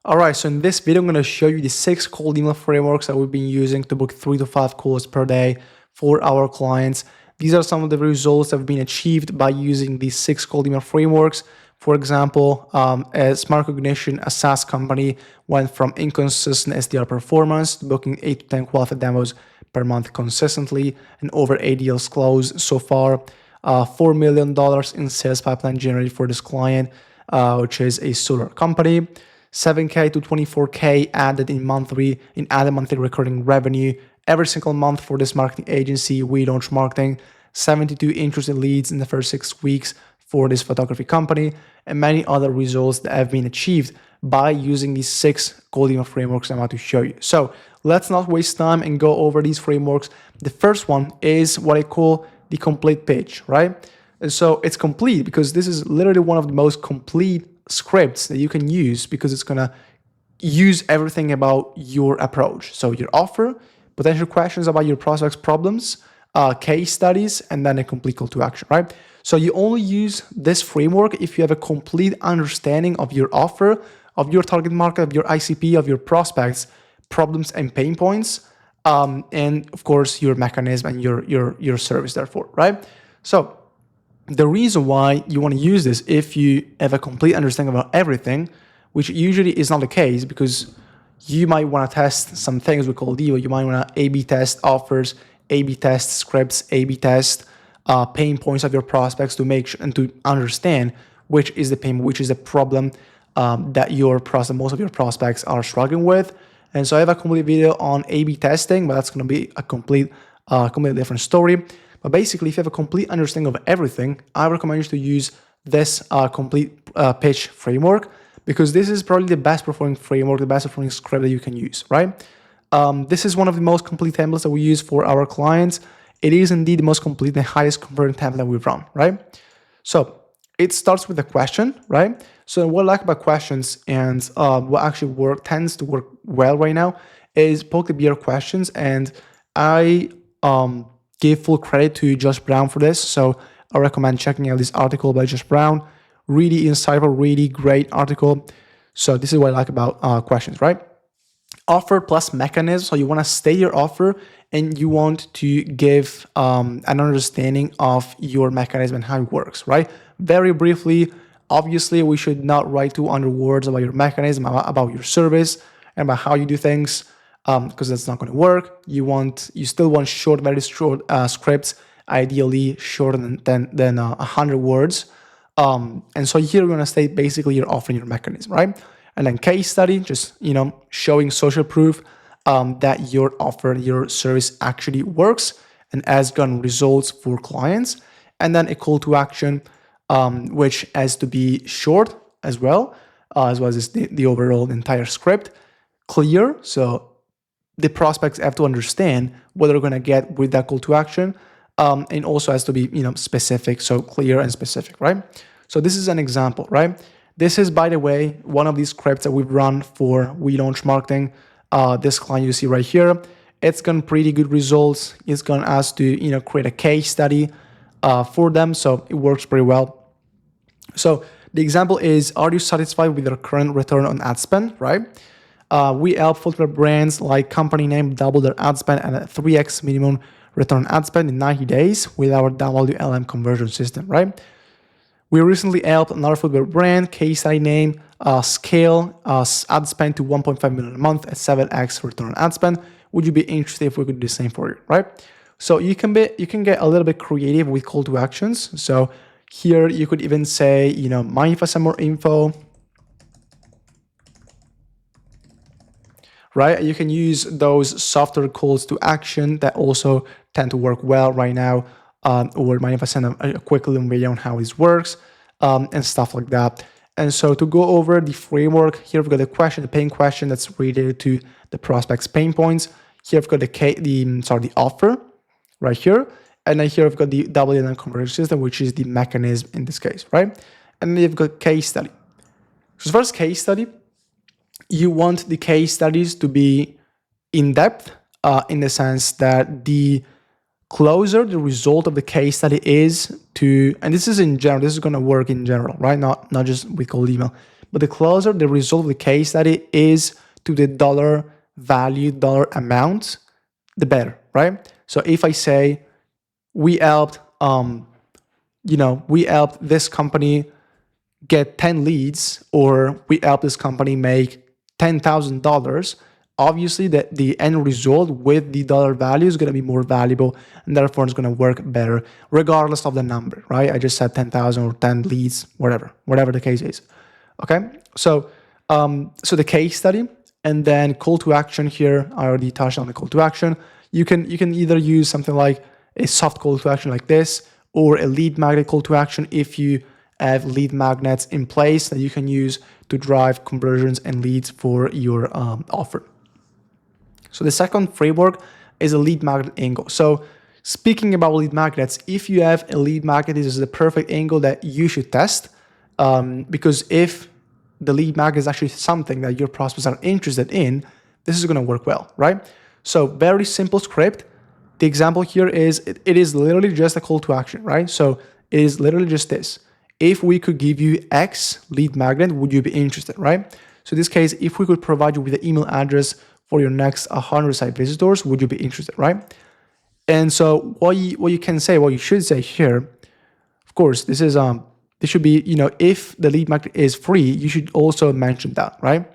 All right, so in this video, I'm going to show you the 6 cold email frameworks that we've been using to book 3 to 5 calls per day for our clients. These are some of the results that have been achieved by using these 6 cold email frameworks. For example, Smart Cognition, a SaaS company, went from inconsistent SDR performance to booking 8 to 10 qualified demos per month consistently and over 8 deals closed so far. $4 million in sales pipeline generated for this client, which is a solar company. 7K to 24K added monthly recurring revenue every single month for this marketing agency, We Launch Marketing. 72 interested leads in the first 6 weeks for this photography company, and many other results that have been achieved by using these 6 cold email frameworks I'm about to show you. So let's not waste time and go over these frameworks. The first one is what I call the complete pitch, right? And so it's complete because this is literally one of the most complete scripts that you can use because it's gonna use everything about your approach. So your offer, potential questions about your prospects' problems, case studies, and then a complete call to action, right? So you only use this framework if you have a complete understanding of your offer, of your target market, of your ICP, of your prospects, problems and pain points, and of course your mechanism and your service therefore, right? So the reason why you want to use this if you have a complete understanding about everything, which usually is not the case because you might want to test some things we call DEO. You might want to A/B test offers, A/B test scripts, A/B test pain points of your prospects to make sure and to understand which is the pain, which is the problem that most of your prospects are struggling with. And so I have a complete video on A/B testing, but that's going to be a completely different story. But basically, if you have a complete understanding of everything, I recommend you to use this complete pitch framework because this is probably the best performing framework, the best performing script that you can use, right? This is one of the most complete templates that we use for our clients. It is indeed the most complete and highest converting template that we've run, right? So it starts with a question, right? So what I like about questions and what actually tends to work well right now is poke the beer questions. And I give full credit to Josh Brown for this. So I recommend checking out this article by Josh Brown. Really insightful, really great article. So this is what I like about questions, right? Offer plus mechanism. So you want to state your offer and you want to give an understanding of your mechanism and how it works, right? Very briefly, obviously, we should not write 200 words about your mechanism, about your service, and about how you do things, because that's not going to work. You still want short, very short scripts, ideally shorter than 100 words. And so here we're going to state basically you're offering your mechanism, right? And then case study, just showing social proof that your offer, your service actually works and has gotten results for clients. And then a call to action, which has to be short as well as the overall entire script. Clear, so the prospects have to understand what they're going to get with that call to action, and also has to be specific, so clear and specific, right? So this is an example, right? This is, by the way, one of these scripts that we've run for We Launch Marketing. This client you see right here, it's gotten pretty good results. It's gotten us to create a case study for them, so it works pretty well. So the example is, are you satisfied with your current return on ad spend, right? We help footwear brands like company name double their ad spend and a 3x minimum return on ad spend in 90 days with our WLM conversion system, right? We recently helped another footwear brand, case study name, scale ad spend to 1.5 million a month at 7x return on ad spend. Would you be interested if we could do the same for you, right? So you can get a little bit creative with call to actions. So here you could even say, mind if I send more info, right? You can use those softer calls to action that also tend to work well right now, or mind if I send a quick little video on how this works, and stuff like that. And so to go over the framework, here we've got the pain question that's related to the prospect's pain points. Here we've got the offer right here. And then here we've got the WLM conversion system, which is the mechanism in this case, right? And then you've got case study. So first case study, you want the case studies to be in depth, in the sense that the closer the result of the case study is to, and this is in general, this is going to work in general, right? Not just with cold email, but the closer the result of the case study is to the dollar value, dollar amount, the better, right? So if I say we helped, we helped this company get 10 leads, or we helped this company make $10,000, obviously the end result with the dollar value is going to be more valuable, and therefore it's going to work better regardless of the number, right? I just said 10,000 or 10 leads, whatever the case is. Okay, so the case study and then call to action here. I already touched on the call to action. You can either use something like a soft call to action like this, or a lead magnet call to action if you have lead magnets in place that you can use to drive conversions and leads for your offer. So the second framework is a lead magnet angle. So speaking about lead magnets, if you have a lead magnet, this is the perfect angle that you should test, because if the lead magnet is actually something that your prospects are interested in, this is going to work well, right? So very simple script. The example here is, it is literally just a call to action, right? So it is literally just this. If we could give you X lead magnet, would you be interested, right? So in this case, if we could provide you with the email address for your next 100 site visitors, would you be interested, right? And so what you can say, what you should say here, of course, this should be, if the lead magnet is free, you should also mention that, right?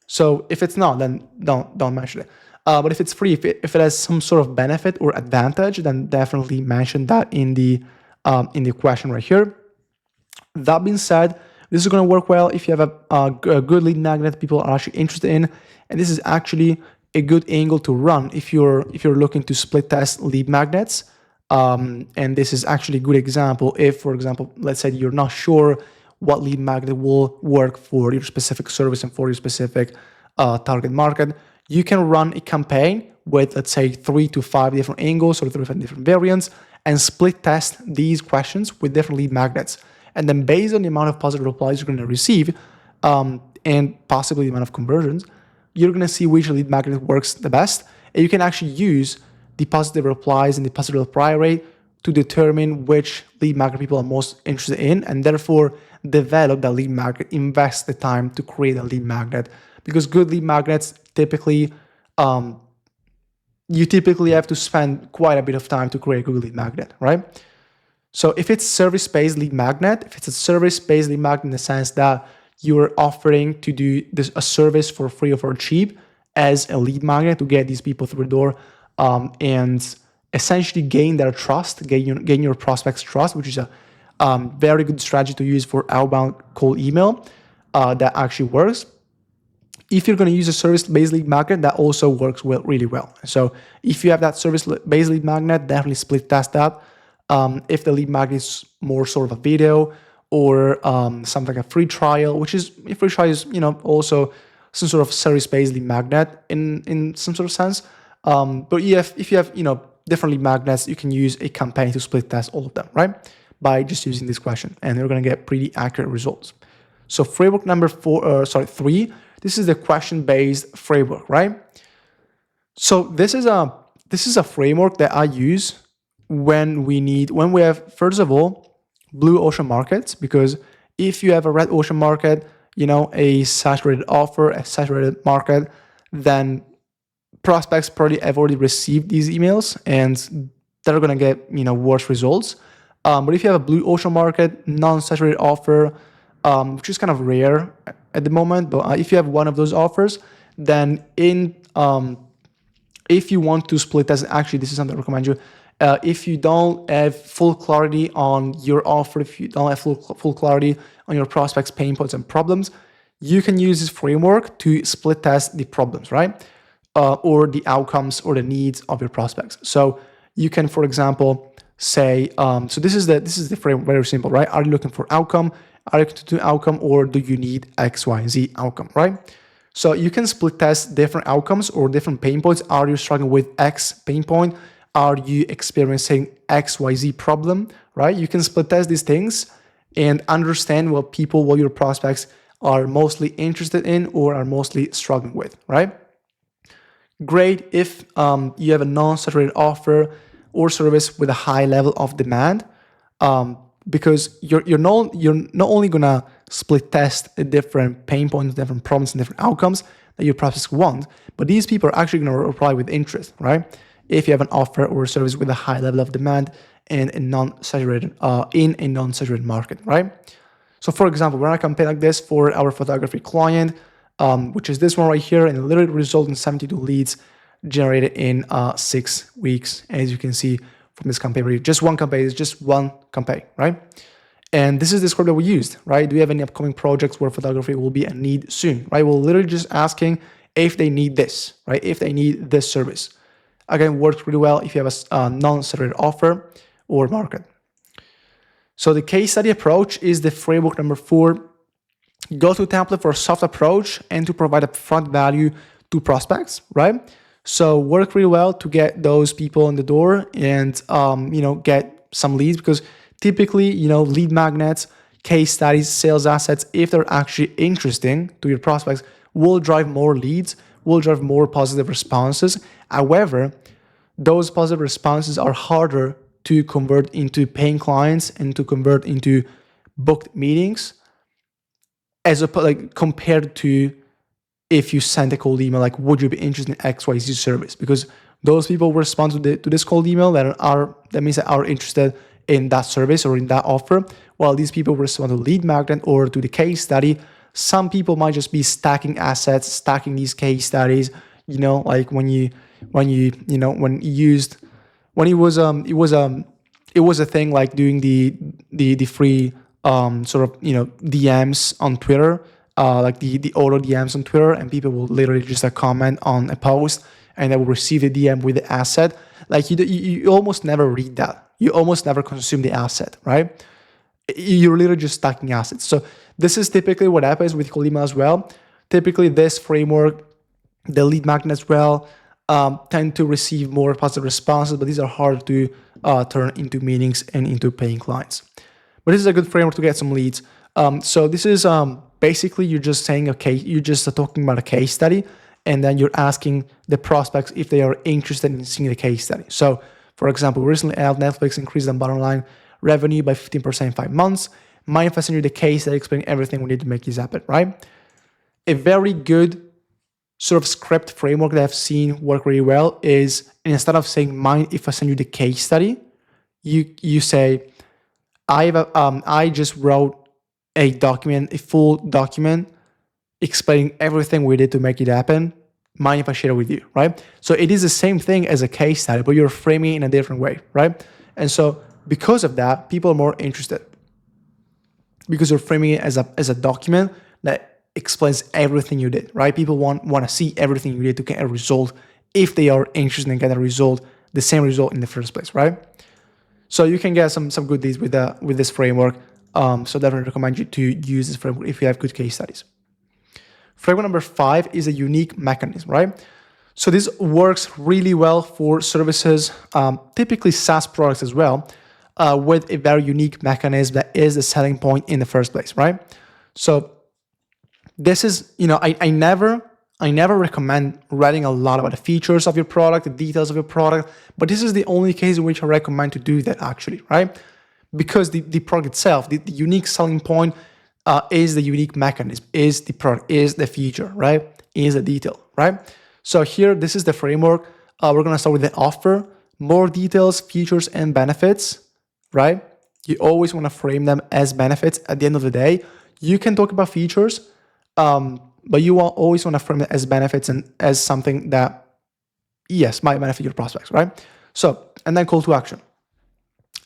So if it's not, then don't mention it. But if it's free, if it has some sort of benefit or advantage, then definitely mention that in the question right here. That being said, this is going to work well if you have a good lead magnet people are actually interested in, and this is actually a good angle to run if you're looking to split test lead magnets. And this is actually a good example if, for example, let's say you're not sure what lead magnet will work for your specific service and for your specific target market. You can run a campaign with, let's say, 3 to 5 different angles or 3 different variants, and split test these questions with different lead magnets. And then based on the amount of positive replies you're going to receive, and possibly the amount of conversions, you're going to see which lead magnet works the best. And you can actually use the positive replies and the positive reply rate to determine which lead magnet people are most interested in, and therefore develop that lead magnet, invest the time to create a lead magnet. Because good lead magnets typically, you typically have to spend quite a bit of time to create a good lead magnet, right? So if it's service-based lead magnet, if it's a service-based lead magnet in the sense that you're offering to do a service for free or for cheap as a lead magnet to get these people through the door, and essentially gain their trust, gain your prospects' trust, which is a very good strategy to use for outbound cold email that actually works. If you're going to use a service-based lead magnet, that also works really well. So if you have that service-based lead magnet, definitely split test that. If the lead magnet is more sort of a video or something like a free trial, which is, a free trial is, also some sort of service-based lead magnet in some sort of sense. But if you have, different lead magnets, you can use a campaign to split test all of them, right? By just using this question, and you're going to get pretty accurate results. So framework number 3, this is the question-based framework, right? So this is a framework that I use when we have, first of all, blue ocean markets, because if you have a red ocean market, a saturated offer, a saturated market, then prospects probably have already received these emails and they're going to get, worse results. But if you have a blue ocean market, non-saturated offer, which is kind of rare at the moment, but if you have one of those offers, then if you want to split test, actually, this is something I recommend you. If you don't have full clarity on your offer, if you don't have full clarity on your prospects' pain points and problems, you can use this framework to split test the problems, right? Or the outcomes or the needs of your prospects. So you can, for example, say, so this is the framework, very simple, right? Are you looking for outcome? Are you looking to outcome, or do you need X, Y, Z outcome, right? So you can split test different outcomes or different pain points. Are you struggling with X pain point? Are you experiencing XYZ problem, right? You can split test these things and understand what your prospects are mostly interested in or are mostly struggling with, right? Great if you have a non-saturated offer or service with a high level of demand, because you're not only gonna split test different pain points, different problems, and different outcomes that your prospects want. But these people are actually going to reply with interest, right? If you have an offer or a service with a high level of demand in a non-saturated market, right? So for example, we're on a campaign like this for our photography client, which is this one right here, and it literally resulted in 72 leads generated in 6 weeks. As you can see from this campaign, just one campaign, right? And this is the script that we used, right? Do you have any upcoming projects where photography will be a need soon, right? We're literally just asking if they need this, right? If they need this service. Again, works really well if you have a non-saturated offer or market. So the case study approach is the framework number 4. Go-to template for a soft approach and to provide upfront value to prospects, right? So work really well to get those people in the door and get some leads, because typically, lead magnets, case studies, sales assets, if they're actually interesting to your prospects, will drive more leads, will drive more positive responses. However, those positive responses are harder to convert into paying clients and to convert into booked meetings, compared to if you send a cold email, like, would you be interested in XYZ service? Because those people will respond to this cold email that means that are interested in that service or in that offer, while these people respond to lead magnet or to the case study. Some people might just be stacking assets, stacking these case studies, like it was a thing like doing the free DMs on Twitter, like the auto DMs on Twitter, and people will literally just comment on a post and they will receive the DM with the asset. Like you almost never read that. You almost never consume the asset, right? You're literally just stacking assets. So this is typically what happens with cold email as well. Typically this framework, the lead magnet as well, tend to receive more positive responses, but these are hard to turn into meetings and into paying clients. But this is a good framework to get some leads. So this is basically you're just saying, okay, you're just talking about a case study, and then you're asking the prospects if they are interested in seeing the case study. So for example, recently Netflix increased the bottom line revenue by 15% in 5 months. Mind if I send you the case that explains everything we need to make this happen, right? A very good sort of script framework that I've seen work really well is, instead of saying, mind if I send you the case study, you say, I just wrote a full document explaining everything we did to make it happen. Mind if I share it with you, right? So it is the same thing as a case study, but you're framing it in a different way, right? And so because of that, people are more interested, because you're framing it as a document that explains everything you did, right? People want to see everything you did to get a result, if they are interested in getting a result, the same result in the first place, right? So you can get some good leads with this framework. So definitely recommend you to use this framework if you have good case studies. Framework number 5 is a unique mechanism, right? So this works really well for services, typically SaaS products as well, with a very unique mechanism that is the selling point in the first place, right? So this is, I never recommend writing a lot about the features of your product, the details of your product, but this is the only case in which I recommend to do that actually, right? Because the product itself, the unique selling point is the unique mechanism, is the product, is the feature, right? Is the detail, right? So here, this is the framework. We're going to start with the offer, more details, features, and benefits, right? You always want to frame them as benefits. At the end of the day, you can talk about features, but you always want to frame it as benefits and as something that, yes, might benefit your prospects, right? So, and then call to action.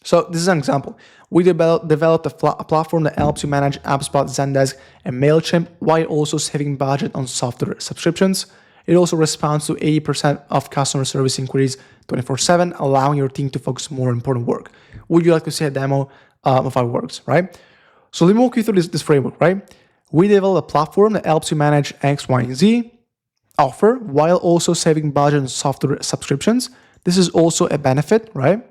So this is an example. We developed a platform that helps you manage HubSpot, Zendesk, and MailChimp while also saving budget on software subscriptions. It also responds to 80% of customer service inquiries 24/7, allowing your team to focus more on important work. Would you like to see a demo of how it works, right? So let me walk you through this framework, right? We developed a platform that helps you manage X, Y, and Z offer while also saving budget on software subscriptions. This is also a benefit, right?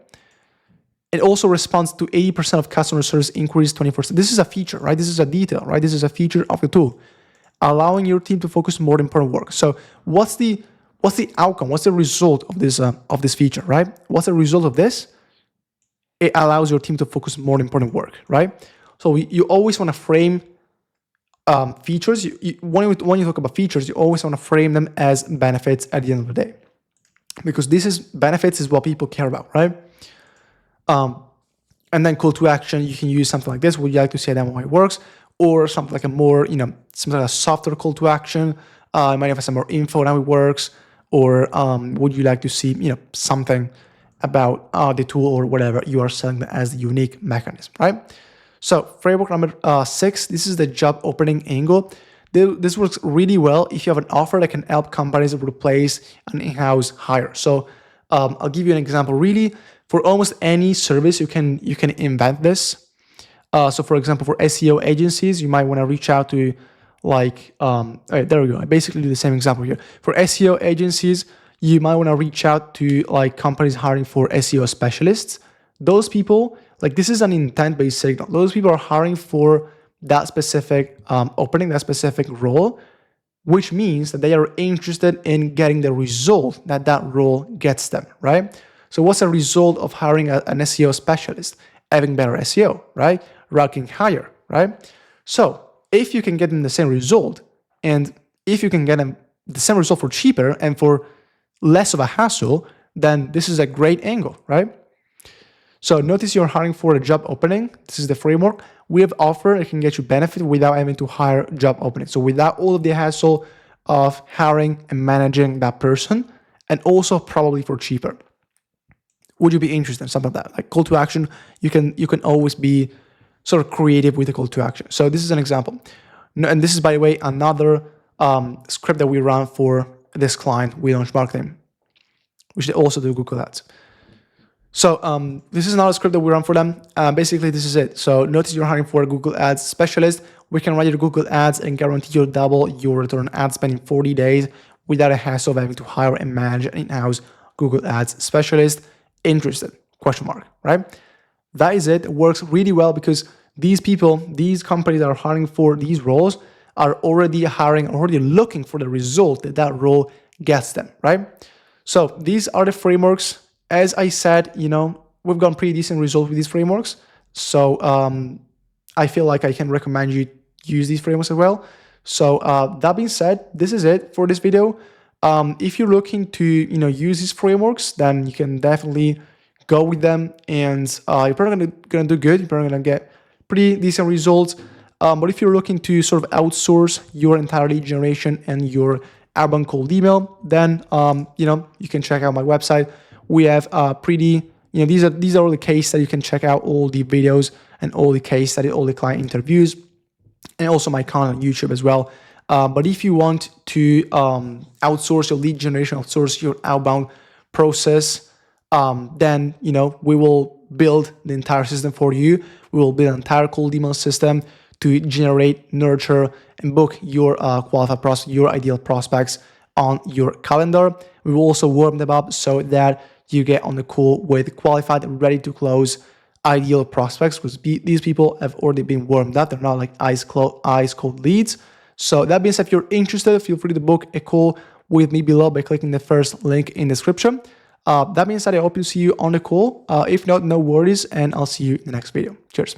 It also responds to 80% of customer service inquiries 24/7. This is a feature, right? This is a detail, right? This is a feature of the tool, allowing your team to focus more on important work. So what's the outcome? What's the result of this feature, right? What's the result of this? It allows your team to focus more on important work, right? So you always want to frame features, when you talk about features, you always want to frame them as benefits at the end of the day, because benefits is what people care about, right? And then call to action, you can use something like this. Would you like to see a demo how it works? Or something like a more, something like a softer call to action. It might have some more info on how it works. Or would you like to see, something about the tool or whatever you are selling as the unique mechanism, right? So framework number 6, this is the job opening angle. This works really well if you have an offer that can help companies replace an in-house hire. So I'll give you an example. Really, for almost any service, you can invent this. So for example, for SEO agencies, you might want to reach out to there we go. I basically do the same example here. For SEO agencies, you might want to reach out to companies hiring for SEO specialists. Those people, this is an intent-based signal. Those people are hiring for that specific opening, that specific role, which means that they are interested in getting the result that role gets them, right? So what's a result of hiring an SEO specialist? Having better SEO, right? Ranking higher, right? So if you can get them the same result, and if you can get them the same result for cheaper and for less of a hassle, then this is a great angle, right? So notice you're hiring for a job opening. This is the framework. We have offer that can get you benefit without having to hire job opening. So without all of the hassle of hiring and managing that person, and also probably for cheaper. Would you be interested in something like that? Like call to action, you can always be sort of creative with the call to action. So this is an example. And this is, by the way, another script that we run for this client, We Launch Marketing, which they also do Google Ads. So this is another script that we run for them. Basically, this is it. So notice you're hiring for a Google Ads specialist. We can run your Google Ads and guarantee you'll double your return on ad spend in 40 days without a hassle of having to hire and manage an in-house Google Ads specialist. Interested? Question mark, right? That is it. It works really well because these people, these companies that are hiring for these roles are already looking for the result that role gets them, right? So these are the frameworks. As I said, we've gotten pretty decent results with these frameworks. So I feel like I can recommend you use these frameworks as well. So that being said, this is it for this video. If you're looking to use these frameworks, then you can definitely go with them, and you're probably gonna do good. You're probably gonna get pretty decent results. But if you're looking to sort of outsource your entire lead generation and your outbound cold email, then you can check out my website. We have these are all the case that you can check out all the videos and all the case study, all the client interviews, and also my content on YouTube as well. But if you want to outsource your lead generation, outsource your outbound process, then we will build the entire system for you. We will build an entire cold email system to generate, nurture, and book your qualified prospects, your ideal prospects on your calendar. We will also warm them up so that you get on the call with qualified and ready to close ideal prospects, because these people have already been warmed up. They're not like ice cold leads. So that being said, if you're interested, feel free to book a call with me below by clicking the first link in the description. That being said, I hope to see you on the call. If not, no worries, and I'll see you in the next video. Cheers.